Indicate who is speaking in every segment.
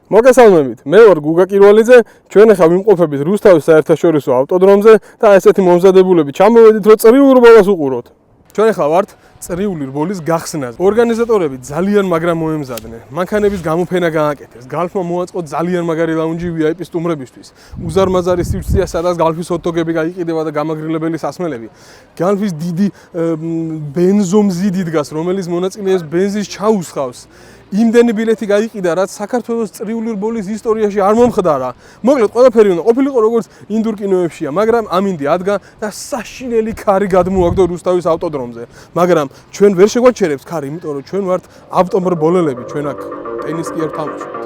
Speaker 1: მოგესალმებით. მე ვარ გუგა კირვალიძე. ჩვენ ახლა ვიმყოფებით რუსთავის საერთაშორისო ავტოდრომზე და ესეთი მომზადებულები ჩამოვედით, რომ წრიულ რბოლას უყუროთ. ჩვენ ახლა ვართ წრიული რბოლის გახსნაზე. ორგანიზატორები ძალიან მაგრა მოემზადნენ. მანქანების გამოფენა გააკეთეს. გალფმა მოაწყო ძალიან მაგარი ლაუნჯი VIP სტუმრებისთვის. უზარმაზარი სივრცეა, სადაც გალფის ჰოთ-დოგები გაიყიდება და გამაგრილებელი სასმელები. გალფის დიდი ბენზომზიდი დგას, რომელიც მონაწილეებს ბენზინს ჩაუსხავს. იმდენი ბილეთი გაიყიდა, რაც საქართველოს წრიული რბოლის ისტორიაში არ მომხდარა. მოკლედ, ყველაფერი უნდა ყოფილიყო როგორც ინდურ კინოებშია, მაგრამ ამინდი ადგა და საშინელი ქარი გადმოაგდო რუსთავის ავტოდრომზე. მაგრამ ჩვენ ვერ შეგვაჩერებს ქარი, იმიტომ რომ ჩვენ ვართ ავტომრბოლელები, ჩვენ აქ ტენისს კი არ ვთამაშობთ.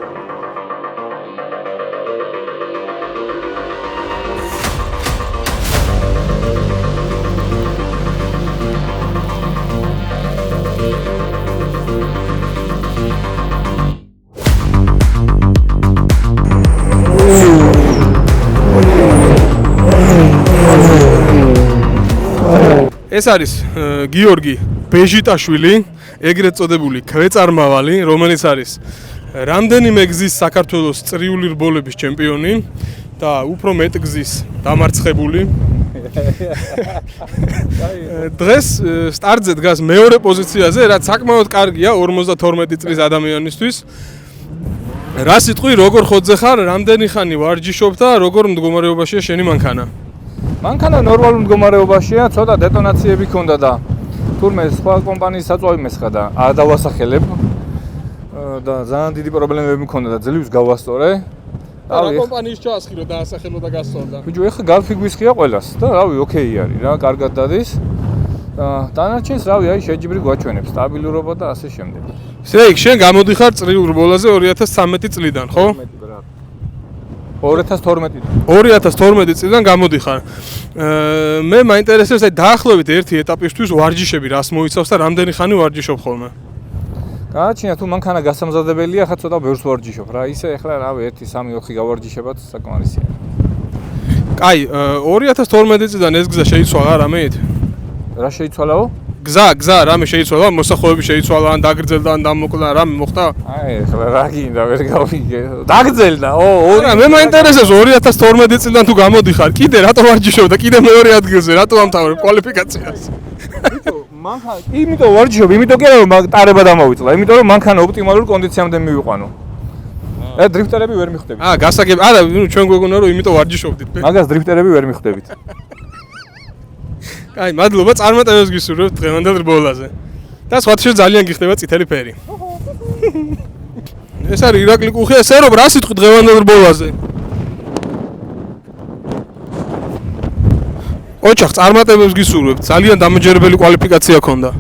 Speaker 1: ეს არის გიორგი ბეჟიტაშვილი, ეგრეთ წოდებული ქვეწარმავალი, რომელიც არის რამდენიმე გზის საქართველოს წრიული რბოლების ჩემპიონი და უფრო მეტ გზის დამარცხებული. დღეს სტარტზე დგას მეორე პოზიციაზე, რაც საკმაოდ კარგია 52 წლის ადამიანისთვის. რა სიტყვი, როგორ ხოძე ხარ, რამდენი ხანი ვარჯიშობ და როგორ მდგომარეობაშია შენი მანქანა?
Speaker 2: მანქანა ნორმალურ მდგომარეობაშია, ცოტა დეტონაციები ქონდა და თურმე სხვა კომპანიის საწვავი მესხა და არ დავასახელებ და ძალიან დიდი პრობლემები მქონდა და ძლივს გავასწორე.
Speaker 1: რა კომპანიის ჩაასხირო და ასახელო და გასწორდა?
Speaker 2: ბიჭო, ეხლა გალფი გვისხია ყველას და რავი, ოკეი არის რა, კარგად დადის. დანარჩენს რავი, აი შეჯიბრი გვაჩვენებს, სტაბილურობა და ასე შემდეგ.
Speaker 1: ისე შენ გამოდიხარ წრიულ რბოლაზე 2013 წლიდან, ხო?
Speaker 2: 2012
Speaker 1: წლიდან გამოდიხარ. მე მაინტერესებს აი დაახლოებით ერთი ეტაპისთვის ვარჯიშები რას მოიცავს და რამდენი ხანი ვარჯიშობ ხოლმე?
Speaker 2: გააჩინა თუ მანქანა გასამზადებელია, ხა ცოტა ბევრს ვარჯიშობ რა. ისე ეხლა რავი 1-3-4 გავარჯიშებათ საკმარისია.
Speaker 1: კაი, 2012 წლიდან ეს გზა შეიცვალა რამეით?
Speaker 2: რა შეიცვალაო?
Speaker 1: გზა რამე შეიცვალა, მოსახლეობები შეიცვალა, ან დაგრძელდა, ან დამოკლა, რამე მოხდა?
Speaker 2: აი, ეხლა რა გინდა, ვერ გავიგე. დაგრძელდა,
Speaker 1: მე მაინტერესებს 2012 წლიდან თუ გამოდიხარ, კიდე რატო ვარჯიშობ და კიდე მეორე ადგილზე, რატო ამთავრებ კვალიფიკაციას?
Speaker 2: ბიჭო, მანქანა, იმიტომ ვარჯიშობ, იმიტომ კი არა რომ ტარება დამოვიწლა, იმიტომ რომ მანქანა ოპტიმალურ კონდიციამდე მივიყვანო. და დრიფტერები ვერ მიხვდებით.
Speaker 1: გასაგებ, არა, ჩვენ გვეგონა რომ იმიტომ ვარჯიშობდით.
Speaker 2: მაგას დრიფტერები ვერ მიხვდებით.
Speaker 1: კაი, მადლობა, წარმატებებს გისურვებთ დღევანდელ რბოლაზე. და სხვათაშორის ძალიან გიხდება წითელი ფერი. ეს არის ირაკლი კუხი, ესე რომ რა სიტყვი დღევანდელ რბოლაზე? ოჩახ, წარმატებებს გისურვებთ, ძალიან დამაჯერებელი კვალიფიკაცია ქონდა.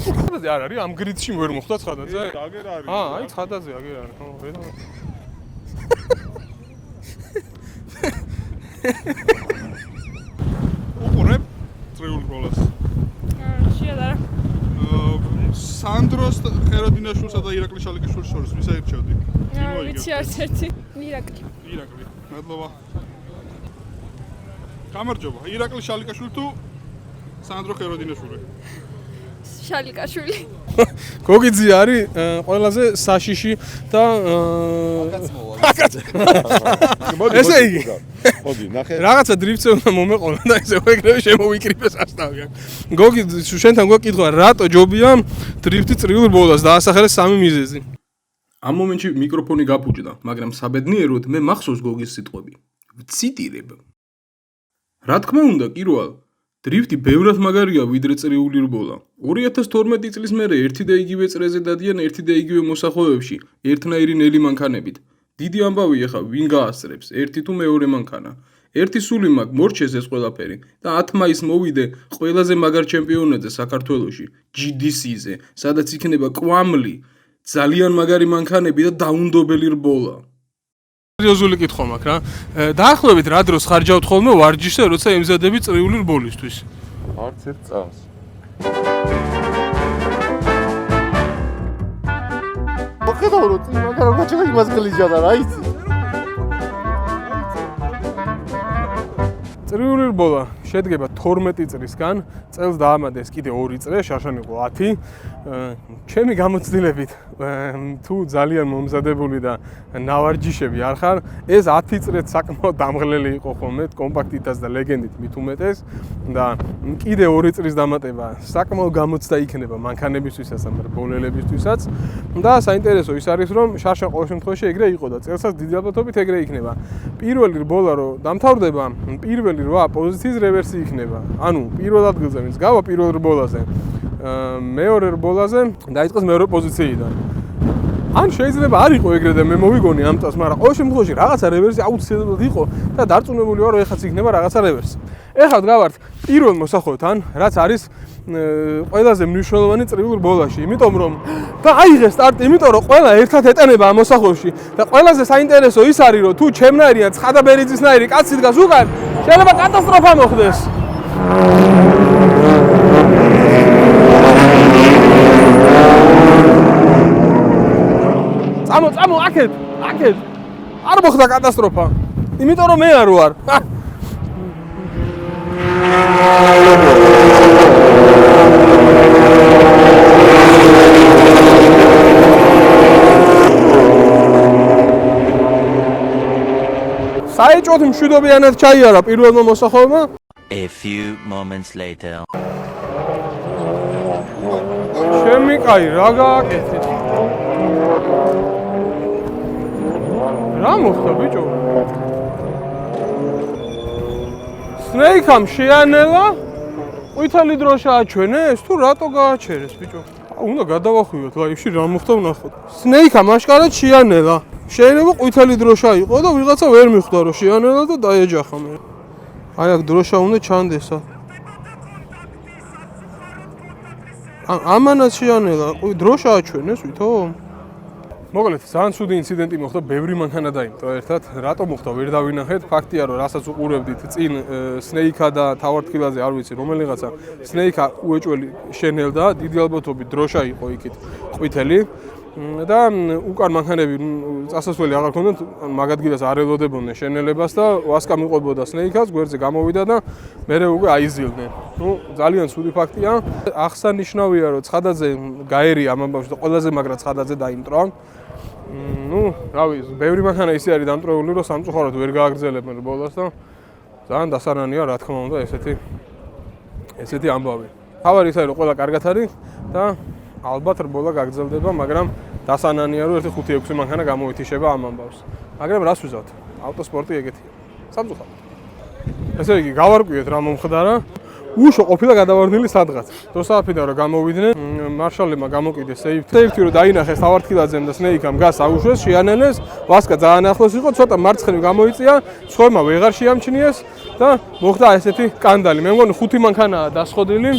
Speaker 1: ცხადაზე არ არის, ამ გრიდში ვერ მოხდა ცხადაზე?
Speaker 3: აგერ არის.
Speaker 1: აი, ცხადაზე აგერ არის. ხო, ვედა. უყურებ წრიულ რბოლას.
Speaker 4: შეადარა.
Speaker 3: სანდროს ხეროდინაშვილსა და ირაკლი შალიკაშვილის შორის ვის აირჩევდი?
Speaker 4: ვიცი არც ერთი. ირაკლი.
Speaker 3: მადლობა. გამარჯობა. ირაკლი შალიკაშვილი თუ სანდრო ხეროდინაშვილი?
Speaker 4: შალიკაშვილი.
Speaker 1: გოგიძე არის ყველაზე საშიში და ესე იგი.
Speaker 3: მოდი, ნახე.
Speaker 1: რაღაცა დრიფტზე უნდა მომეყოლა და ესე ეგრევე შემოვიკრიფეს ასტავი აქ. გოგიძე, შენთან გვეკითხვა, რატო ჯობია დრიფტი წრიულ რბოლას დაასახელეს სამი მიზეზი. ამ მომენტში მიკროფონი გაფუჭდა, მაგრამ საბედნიეროდ მე მახსოვს გოგის სიტყვები. ვციტირებ. რა თქმა უნდა, კირვალ, დრიფტი ბევრად მაგარია ვიდრე წრიული რბოლა. 2012 წლის მერე ერთი და იგივე წრეზე დადიან ერთი და იგივე მოსახლეობებში, ერთნაირი ნელი მანქანებით. დიდი ამბავია ხა, ვინ გაასწრებს, ერთი თუ მეორე მანქანა. ერთი სული მაგ მორჩეს ეს ყველაფერი და 10 მაისს მოვიდე ყველაზე მაგარ ჩემპიონატზე საქართველოში, GDC-ზე, სადაც იქნება კვამლი, ძალიან მაგარი მანქანები და დაუნდობელი რბოლა. სერიოზული კითხვა მაქვს რა. დაახლოებით რა დროს ხარჯავთ ხოლმე ვარჯიშზე, როცა ემზადები წრიული რბოლისთვის?
Speaker 3: არც ერთ წამს.
Speaker 5: მოხდა რომ მაგრამ გაჩვენა იმას გლიჯადა რა იცი.
Speaker 1: წრიული რბოლა შედგება 12 წრისგან, წელს დაამატეს კიდე 2 წრე, შარშან იყო 10. ჩემი გამოცდილებით თუ ძალიან მომზადებული და ნავარჯიშები არ ხარ, ეს 10 წრეც საკმაოდ დამღლელი იყო ხოლმე, კომპაქტითაც და ლეგენდით მით უმეტეს და კიდე 2 წრის დამატება საკმაოდ გამოცდა იქნება მანქანებისთვისაც და ბოლელებისთვისაც და საინტერესო ის არის რომ შარშან ყოველ შემთხვევაში ეგრე იყო და წელსაც დიდი ალბათობით ეგრე იქნება. პირველი რბოლა რო დამთავრდება, პირველი 8 პოზიციის რევერსი იქნება. ანუ პირველ ადგილზე ვინც გავა პირველ რბოლაზე, მეორე რბოლაზე დაიწყეს მეორე პოზიციიდან. ან შეიძლება არ იყო ეგრე და მე მოვიგონი ამ წელს, მაგრამ ყოველ შემთხვევაში რაღაცა რევერსი აუცილებლად იყო და დარწმუნებული ვარ რომ ეხაც იქნება რაღაცა რევერსი. ეხლა ვდგავართ პირველ მოსახოვთან, რაც არის ყველაზე მნიშვნელოვანი წრიულ რბოლაში, იმიტომ რომ დააიღეს სტარტი, იმიტომ რომ ყველა ერთად ეტანება ამ მოსახოვში და ყველაზე საინტერესო ის არის რომ თუ ჩემნაირი ან ცხადაბერიძისნაირი კაცი დგას უკან, შეიძლება კატასტროფა მოხდეს. წამო, აქეთ. არ მოხდა კატასტროფა. იმიტომ რომ მე არ ვარ. საეჭვოდ მშვიდობიანად ჩაიარა პირველმა მოსახოვმა.
Speaker 6: A few moments later.
Speaker 1: ჩემი კაი, რა გააკეთეთ? რა მოხდა ბიჭო? სნეიქამ შეანელა? ყვითელი დრო შეაჩვენეს თუ რატო გააჩერეს ბიჭო? უნდა გადავახვიოთ ლაივში რა მოხდა ვნახოთ. სნეიქამ აშკარად შეანელა. შეიძლება ყვითელი დროშა იყო და ვიღაცა ვერ მიხვდა რომ შეანელა და დაეჯახა მე. აი აქ დროშა უნდა ჩანდესა. ამანაც შეანელა, დროშა აჩვენეს ვითომ? მოკლედ, ძალიან ცუდი ინციდენტი მოხდა, ბევრი მანქანა დაიმტო ერთად. რატო მოხდა, ვერ დავინახეთ. ფაქტია, რომ რასაც უყურებდით, წინ სნეიქა და თავართხილაზე, არ ვიცი, რომელიღაცა სნეიქა უეჭველი შენელდა, დიდი ალბათობით დროშა იყო იქით ყვითელი. და უკან მანქანები წასასვლელი აღარ ქონდათ, მაგ ადგილას არ ელოდებოდნენ შენელებას და ვასკა მიყვებოდა სნეიქას, გვერდზე გამოვიდა და მერე უკვე აიზილდნენ. ნუ ძალიან ცუდი ფაქტია. აღსანიშნავია, რომ ცხადაძე გაერია ამ ამბავში და ყველაზე მაგრად ცხადაძე დაიმტრა. ნუ, რავი, ბევრი მანქანა ისე არის დამტრეული, რომ სამწუხაროდ ვერ გააგრძელებენ რბოლას და ძალიან დასარანია, რა თქმა უნდა, ესეთი ამბავი. თავარი ის არის, რომ ყველა კარგად არის და ალბათ რბოლა გაგრძელდება, მაგრამ დასანანია რომ 1-5-6 მანქანა გამოითიშება ამ ამბავს. მაგრამ რას ვიზავთ? ავტოსპორტი ეგეთია. სამწუხაროდ. ესე იგი, გავარკვიეთ რა მომხდარა. უშო ყოფილა გადავარდნილი სადღაც. დროსააფიდან რომ გამოვიდნენ, მარშალებმა გამოკიდეს სეიფთი რომ დაინახეს თავართხილაძემ და სნეიქამ გას აუშვეს, შეანელეს, ვასკა ძალიან ახლოს იყო, ცოტა მარცხნივ გამოიწია, სხვებმა ვეღარ შეამჩნიეს და მოხდა ესეთი სკანდალი. მე მგონი 5 მანქანაა დასხოდილი.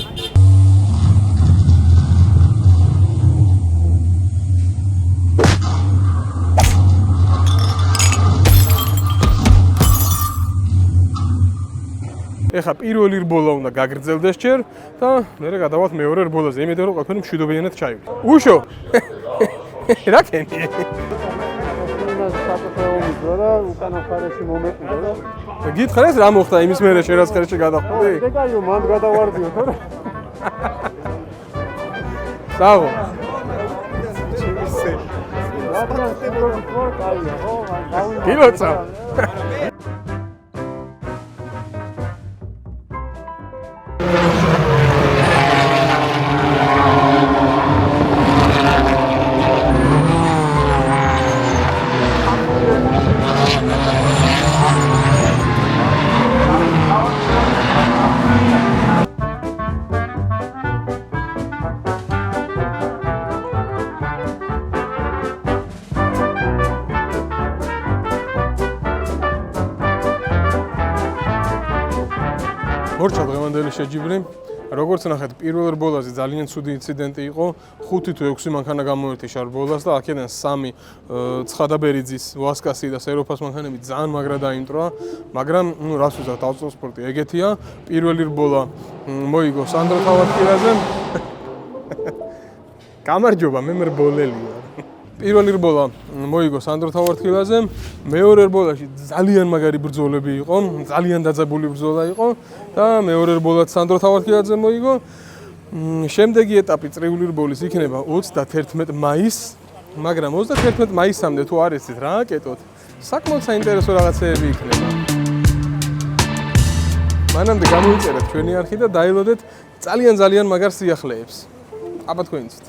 Speaker 1: ეხა პირველი რბოლა უნდა გაგრძელდეს ჯერ და მერე გადავალთ მეორე რბოლაზე. იმედია რომ ყველაფერი მშვიდობიანად ჩაივიდა. უშო. რა კენი? გითხრეს რა მოხდა იმის მერე შერაცხერში გადახვდი?
Speaker 5: დეგაიო მანდ გადავარდიო თორე.
Speaker 1: საღო. გილოცა. მორჩა დღევანდელი შეჯიბრი. როგორც ნახეთ, პირველ რბოლაზე ძალიან ცუდი ინციდენტი იყო. 5 თუ 6 მანქანა გამოერთიშა რბოლას და აქედან 3 ცხადაბერიძის, ვასკასი და სეროფას მანქანები ძალიან მაგრა დაიმტრა. მაგრამ, ნუ რას ვიზავთ, ავტოსპორტი ეგეთია. პირველი რბოლა მოიგო სანდრო თავართხილაძე. გამარჯობა, მე მრბოლელი ვარ. პირველი რბოლა მოიგო სანდრო თავართხილაძემ. მეორე რბოლაში ძალიან მაგარი ბრძოლები იყო, ძალიან დაძაბული ბრძოლა იყო და მეორე რბოლად სანდრო თავართხილაძემ მოიგო. შემდეგი ეტაპი წრიული რბოლის იქნება 31 მაისს, მაგრამ 31 მაისამდე თუ არ იცით რა აკეტოთ, საკმაოდ საინტერესო რაღაცეები იქნება. მანამდე გამოიწერეთ ჩვენი არხი და დაელოდეთ ძალიან მაგარ სიახლეებს. აბა თქვენ იცით.